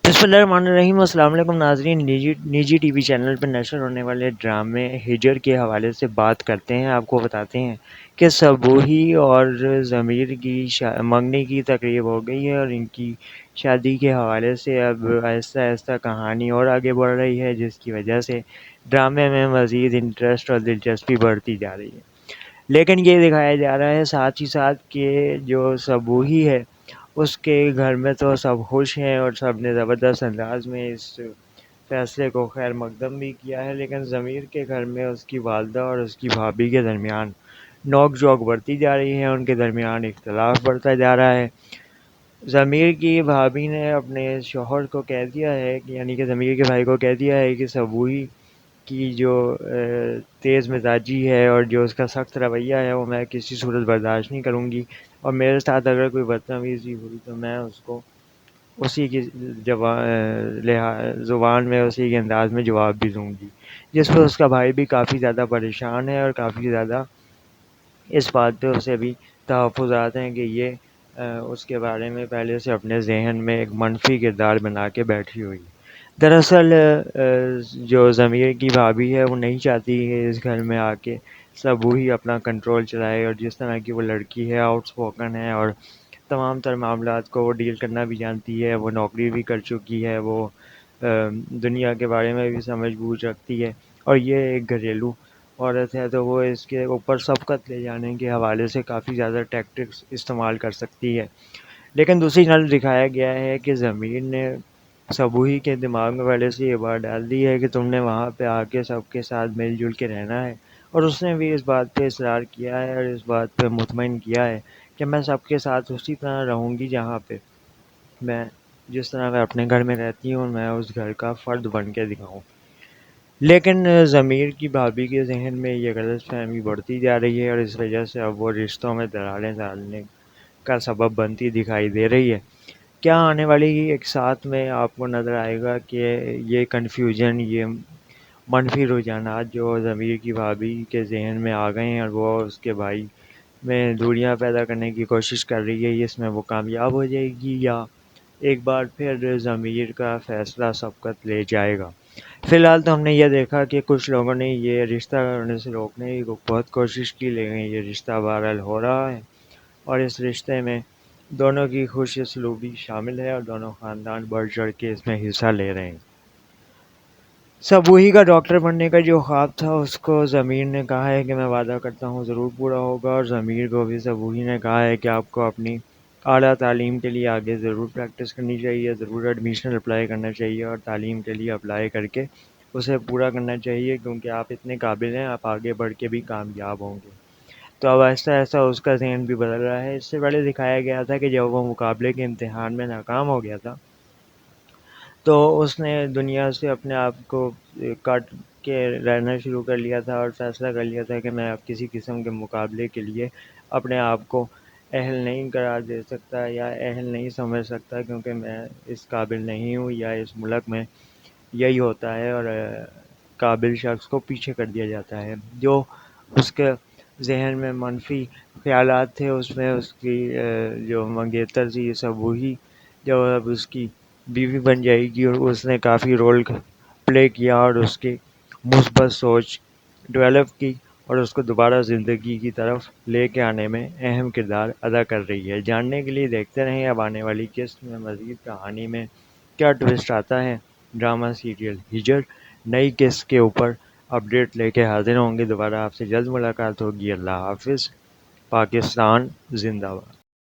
بسم اللہ الرحمن الرحیم۔ السلام علیکم ناظرین، نجی ٹی وی چینل پر نشر ہونے والے ڈرامے ہجر کے حوالے سے بات کرتے ہیں۔ آپ کو بتاتے ہیں کہ صبوحی اور ضمیر کی منگنی کی تقریب ہو گئی ہے اور ان کی شادی کے حوالے سے اب آہستہ آہستہ کہانی اور آگے بڑھ رہی ہے، جس کی وجہ سے ڈرامے میں مزید انٹرسٹ اور دلچسپی بڑھتی جا رہی ہے۔ لیکن یہ دکھایا جا رہا ہے ساتھ ہی ساتھ کہ جو صبوحی ہے اس کے گھر میں تو سب خوش ہیں اور سب نے زبردست انداز میں اس فیصلے کو خیر مقدم بھی کیا ہے، لیکن ضمیر کے گھر میں اس کی والدہ اور اس کی بھابھی کے درمیان نوک جھوک بڑھتی جا رہی ہے، ان کے درمیان اختلاف بڑھتا جا رہا ہے۔ ضمیر کی بھابھی نے اپنے شوہر کو کہہ دیا ہے کہ یعنی کہ ضمیر کے بھائی کو کہہ دیا ہے کہ صبوحی کی جو تیز مزاجی ہے اور جو اس کا سخت رویہ ہے وہ میں کسی صورت برداشت نہیں کروں گی، اور میرے ساتھ اگر کوئی بدتمیزی ہوئی تو میں اس کو اسی کی زبان میں اسی کے انداز میں جواب بھی دوں گی، جس پہ اس کا بھائی بھی کافی زیادہ پریشان ہے اور کافی زیادہ اس بات پہ اسے بھی تحفظات ہیں کہ یہ اس کے بارے میں پہلے سے اپنے ذہن میں ایک منفی کردار بنا کے بیٹھی ہوئی ہے۔ دراصل جو ضمیر کی بھابھی ہے وہ نہیں چاہتی کہ اس گھر میں آ کے صبوحی اپنا کنٹرول چلائے، اور جس طرح کی وہ لڑکی ہے آؤٹ اسپوکن ہے اور تمام تر معاملات کو وہ ڈیل کرنا بھی جانتی ہے، وہ نوکری بھی کر چکی ہے، وہ دنیا کے بارے میں بھی سمجھ بوجھ رکھتی ہے، اور یہ ایک گھریلو عورت ہے تو وہ اس کے اوپر سبقت لے جانے کے حوالے سے کافی زیادہ ٹیکٹکس استعمال کر سکتی ہے۔ لیکن دوسری طرف دکھایا گیا ہے کہ ضمیر نے صبوحی کے دماغ میں پہلے سے یہ بات ڈال دی ہے کہ تم نے وہاں پہ آ کے سب کے ساتھ مل جل کے رہنا ہے، اور اس نے بھی اس بات پہ اصرار کیا ہے اور اس بات پہ مطمئن کیا ہے کہ میں سب کے ساتھ اسی طرح رہوں گی جہاں پہ میں جس طرح میں اپنے گھر میں رہتی ہوں میں اس گھر کا فرد بن کے دکھاؤں۔ لیکن ضمیر کی بھابھی کے ذہن میں یہ غلط فہمی بڑھتی جا رہی ہے اور اس وجہ سے اب وہ رشتوں میں دراڑیں ڈالنے کا سبب بنتی دکھائی دے رہی ہے۔ کیا آنے والی ایک ساتھ میں آپ کو نظر آئے گا کہ یہ کنفیوژن، یہ منفی رجحانات جو ضمیر کی بھابھی کے ذہن میں آ گئے ہیں اور وہ اس کے بھائی میں دوریاں پیدا کرنے کی کوشش کر رہی ہے، اس میں وہ کامیاب ہو جائے گی یا ایک بار پھر ضمیر کا فیصلہ سبقت لے جائے گا؟ فی الحال تو ہم نے یہ دیکھا کہ کچھ لوگوں نے یہ رشتہ کرنے سے روکنے کی بہت کوشش کی، لیکن یہ رشتہ بہرحال ہو رہا ہے، اور اس رشتے میں دونوں کی خوش سلوکی شامل ہے اور دونوں خاندان بڑھ چڑھ کے اس میں حصہ لے رہے ہیں۔ صبوحی کا ڈاکٹر بننے کا جو خواب تھا اس کو ضمیر نے کہا ہے کہ میں وعدہ کرتا ہوں ضرور پورا ہوگا، اور ضمیر کو بھی صبوحی نے کہا ہے کہ آپ کو اپنی اعلیٰ تعلیم کے لیے آگے ضرور پریکٹس کرنی چاہیے، ضرور ایڈمیشن اپلائی کرنا چاہیے اور تعلیم کے لیے اپلائی کر کے اسے پورا کرنا چاہیے، کیونکہ آپ اتنے قابل ہیں، آپ آگے بڑھ کے بھی کامیاب ہوں گے۔ تو اب آہستہ آہستہ اس کا ذہن بھی بدل رہا ہے۔ اس سے پہلے دکھایا گیا تھا کہ جب وہ مقابلے کے امتحان میں ناکام ہو گیا تھا تو اس نے دنیا سے اپنے آپ کو کاٹ کے رہنا شروع کر لیا تھا اور فیصلہ کر لیا تھا کہ میں اب کسی قسم کے مقابلے کے لیے اپنے آپ کو اہل نہیں قرار دے سکتا یا اہل نہیں سمجھ سکتا، کیونکہ میں اس قابل نہیں ہوں، یا اس ملک میں یہی ہوتا ہے اور قابل شخص کو پیچھے کر دیا جاتا ہے۔ جو اس کے ذہن میں منفی خیالات تھے اس میں اس کی جو منگیتر تھی صبوحی جو اب اس کی بیوی بن جائے گی، اور اس نے کافی رول پلے کیا اور اس کی مثبت سوچ ڈیولپ کی اور اس کو دوبارہ زندگی کی طرف لے کے آنے میں اہم کردار ادا کر رہی ہے۔ جاننے کے لیے دیکھتے رہیں اب آنے والی قسط میں مزید کہانی میں کیا ٹوسٹ آتا ہے۔ ڈرامہ سیریل ہجر نئی قسط کے اوپر اپڈیٹ لے کے حاضر ہوں گے، دوبارہ آپ سے جلد ملاقات ہوگی۔ اللہ حافظ۔ پاکستان زندہ باد۔